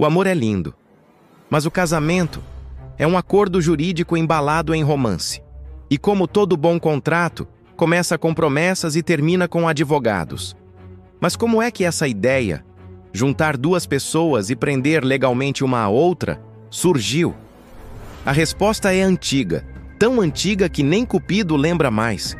O amor é lindo, mas o casamento é um acordo jurídico embalado em romance. E como todo bom contrato, começa com promessas e termina com advogados. Mas como é que essa ideia, juntar duas pessoas e prender legalmente uma a outra, surgiu? A resposta é antiga, tão antiga que nem Cupido lembra mais.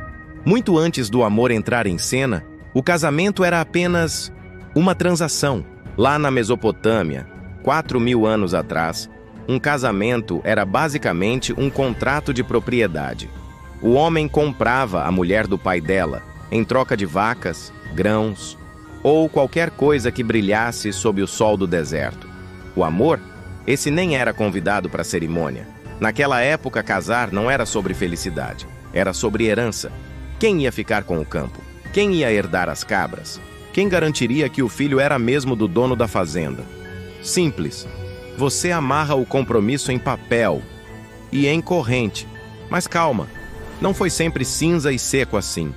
Muito antes do amor entrar em cena, o casamento era apenas uma transação. Lá na Mesopotâmia, 4.000 anos atrás, um casamento era basicamente um contrato de propriedade. O homem comprava a mulher do pai dela, em troca de vacas, grãos ou qualquer coisa que brilhasse sob o sol do deserto. O amor, esse nem era convidado para a cerimônia. Naquela época, casar não era sobre felicidade, era sobre herança. Quem ia ficar com o campo? Quem ia herdar as cabras? Quem garantiria que o filho era mesmo do dono da fazenda? Simples. Você amarra o compromisso em papel e em corrente. Mas calma, não foi sempre cinza e seco assim.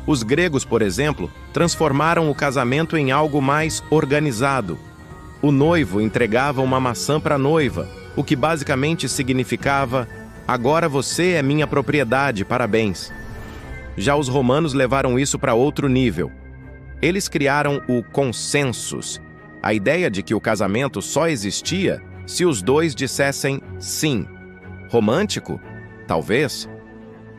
Os gregos, por exemplo, transformaram o casamento em algo mais organizado. O noivo entregava uma maçã para a noiva, o que basicamente significava: agora você é minha propriedade, parabéns. Já os romanos levaram isso para outro nível. Eles criaram o consensus, a ideia de que o casamento só existia se os dois dissessem sim. Romântico? Talvez.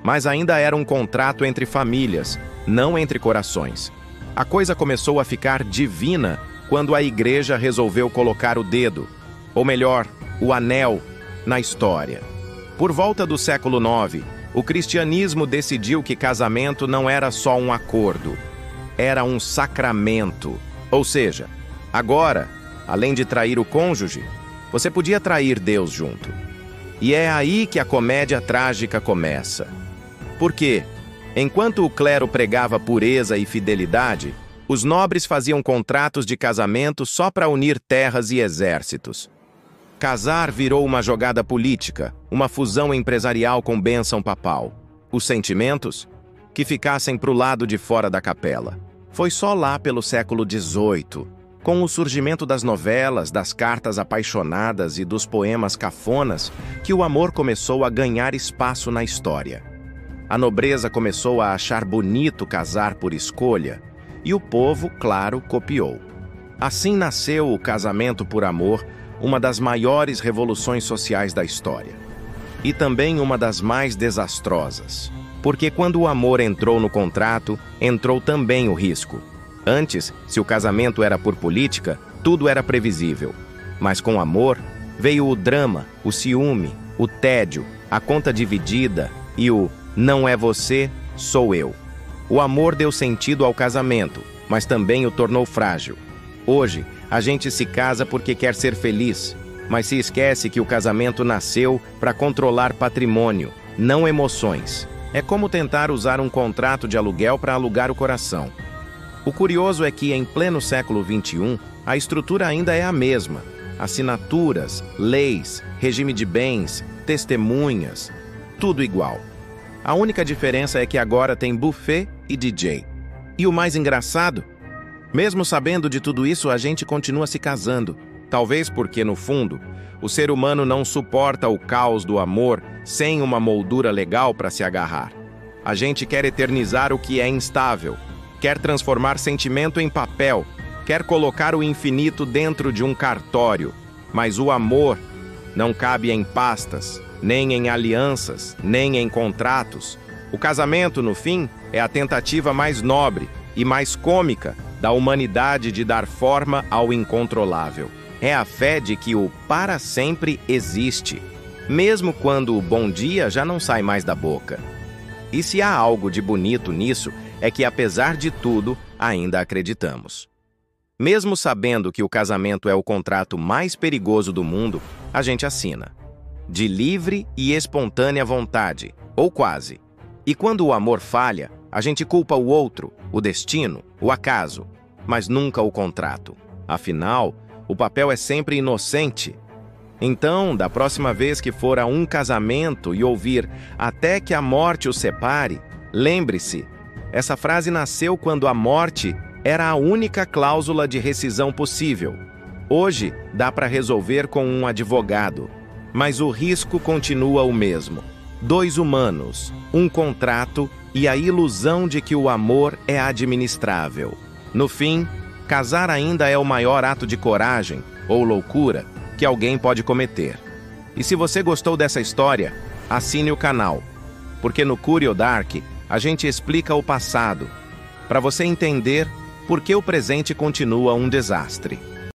Mas ainda era um contrato entre famílias, não entre corações. A coisa começou a ficar divina quando a igreja resolveu colocar o dedo, ou melhor, o anel, na história. Por volta do século IX, o cristianismo decidiu que casamento não era só um acordo, era um sacramento. Ou seja, agora, além de trair o cônjuge, você podia trair Deus junto. E é aí que a comédia trágica começa. Porque, enquanto o clero pregava pureza e fidelidade, os nobres faziam contratos de casamento só para unir terras e exércitos. Casar virou uma jogada política, uma fusão empresarial com bênção papal. Os sentimentos? Que ficassem para o lado de fora da capela. Foi só lá pelo século XVIII, com o surgimento das novelas, das cartas apaixonadas e dos poemas cafonas, que o amor começou a ganhar espaço na história. A nobreza começou a achar bonito casar por escolha, e o povo, claro, copiou. Assim nasceu o casamento por amor, uma das maiores revoluções sociais da história. E também uma das mais desastrosas. Porque quando o amor entrou no contrato, entrou também o risco. Antes, se o casamento era por política, tudo era previsível. Mas com amor, veio o drama, o ciúme, o tédio, a conta dividida e o não é você, sou eu. O amor deu sentido ao casamento, mas também o tornou frágil. Hoje, a gente se casa porque quer ser feliz, mas se esquece que o casamento nasceu para controlar patrimônio, não emoções. É como tentar usar um contrato de aluguel para alugar o coração. O curioso é que, em pleno século XXI, a estrutura ainda é a mesma. Assinaturas, leis, regime de bens, testemunhas, tudo igual. A única diferença é que agora tem buffet e DJ. E o mais engraçado? Mesmo sabendo de tudo isso, a gente continua se casando. Talvez porque, no fundo, o ser humano não suporta o caos do amor sem uma moldura legal para se agarrar. A gente quer eternizar o que é instável, quer transformar sentimento em papel, quer colocar o infinito dentro de um cartório. Mas o amor não cabe em pastas, nem em alianças, nem em contratos. O casamento, no fim, é a tentativa mais nobre e mais cômica da humanidade de dar forma ao incontrolável. É a fé de que o para sempre existe, mesmo quando o bom dia já não sai mais da boca. E se há algo de bonito nisso, é que, apesar de tudo, ainda acreditamos. Mesmo sabendo que o casamento é o contrato mais perigoso do mundo, a gente assina. De livre e espontânea vontade, ou quase. E quando o amor falha, a gente culpa o outro, o destino, o acaso, mas nunca o contrato. Afinal, o papel é sempre inocente. Então, da próxima vez que for a um casamento e ouvir "até que a morte os separe", lembre-se, essa frase nasceu quando a morte era a única cláusula de rescisão possível. Hoje, dá para resolver com um advogado, mas o risco continua o mesmo. 2 humanos, um contrato e a ilusão de que o amor é administrável. No fim, casar ainda é o maior ato de coragem ou loucura que alguém pode cometer. E se você gostou dessa história, assine o canal, porque no Curio Dark a gente explica o passado, para você entender por que o presente continua um desastre.